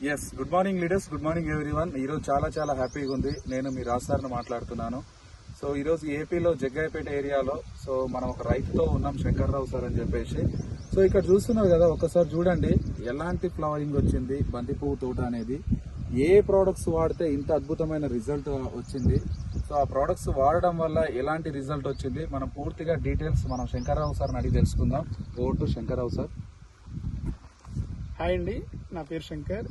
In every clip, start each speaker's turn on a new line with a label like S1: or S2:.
S1: Yes, good morning leaders, good morning everyone. ఈరోజు చాలా హ్యాపీగా ఉంది. నేను మీ రాజసార్ని మాట్లాడుతున్నాను. సో ఈరోజు ఏపీలో జగ్గాయపేట ఏరియాలో సో మనం ఒక రైతుతో ఉన్నాం, శంకర్రావు సార్ అని చెప్పేసి. సో ఇక్కడ చూస్తున్నారు కదా, ఒకసారి చూడండి ఎలాంటి ఫ్లవరింగ్ వచ్చింది బంతి పువ్వు తోట అనేది. ఏ ప్రోడక్ట్స్ వాడితే ఇంత అద్భుతమైన రిజల్ట్ వచ్చింది, సో ఆ ప్రోడక్ట్స్ వాడడం వల్ల ఎలాంటి రిజల్ట్ వచ్చింది, మనం పూర్తిగా డీటెయిల్స్ మనం శంకర్రావు సార్ని అడిగి తెలుసుకుందాం. Over to Shankar Rao sir.
S2: Hi అండి, నా పేరు శంకర్.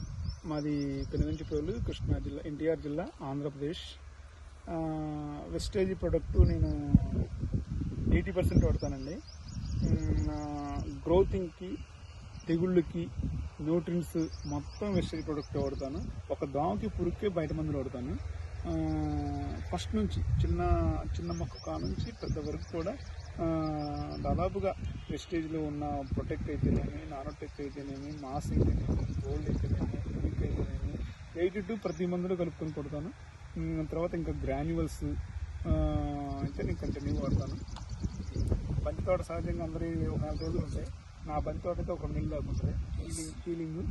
S2: మాది పెనుగంచిప్రోలు, కృష్ణా జిల్లా, ఎన్టీఆర్ జిల్లా, ఆంధ్రప్రదేశ్. వెస్టేజ్ ప్రొడక్ట్ నేను 80% వాడతానండి. గ్రోతింగ్కి, తెగుళ్ళకి, న్యూట్రిన్స్ మొత్తం వెస్టేజ్ ప్రొడక్ట్ వాడతాను. ఒక దోమకి, పురుగుకి బయట మందులు వాడతాను. ఫస్ట్ నుంచి చిన్న మొక్క కా నుంచి పెద్ద వరకు కూడా దాదాపుగా వెస్టేజ్లో ఉన్న ప్రొటెక్ట్ అయితేనేమి, నానోటెక్ అయితేనేమి, మాస్ అయితేనేమి, గోల్డ్ అయితేనేమి, యూనిక్ అయితేనేమి 82 ప్రతి మందులో కలుపుకొని కొడతాను. తర్వాత ఇంకా గ్రాన్యువల్స్ అయితే నేను కంటిన్యూ వాడతాను. బంతి తోట సహజంగా అందరి ఒక 4 రోజులు ఉంటాయి. నా బంతి తోట అయితే ఒక నెల దాకా ఉంటుంది. హీలింగ్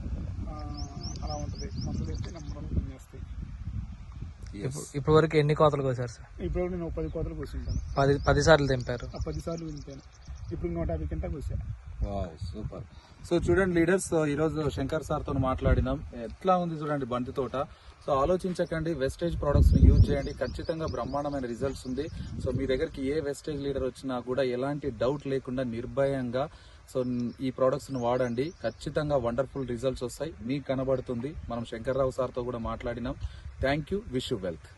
S2: అలా ఉంటుంది. మందులు అయితే నమ్మకం పనిచేస్తాయి.
S3: ఇప్పుడు వరకు ఎన్ని కోతలు కోసారు సార్?
S2: ఇప్పుడు నేను 10 కోతలు కోసింటాను.
S3: 10 సార్లు తెంపారు.
S2: 10 సార్లు తింటాను. ఇప్పుడు 150 గంటలు కోసా.
S1: సూపర్. సో చూడండి లీడర్స్, ఈరోజు శంకర్ సార్తో మాట్లాడినాం. ఎట్లా ఉంది చూడండి బంతి తోట. సో ఆలోచించకండి, వెస్టేజ్ ప్రొడక్ట్స్ ని యూజ్ చేయండి, ఖచ్చితంగా బ్రహ్మాండమైన రిజల్ట్స్ ఉంది. సో మీ దగ్గరికి ఏ వెస్టేజ్ లీడర్ వచ్చినా కూడా ఎలాంటి డౌట్ లేకుండా నిర్భయంగా సో ఈ ప్రొడక్ట్స్ ని వాడండి. ఖచ్చితంగా వండర్ఫుల్ రిజల్ట్స్ వస్తాయి, మీకు కనబడుతుంది. మనం శంకర్రావు సార్తో కూడా మాట్లాడినాం. Thank you, wish you wealth.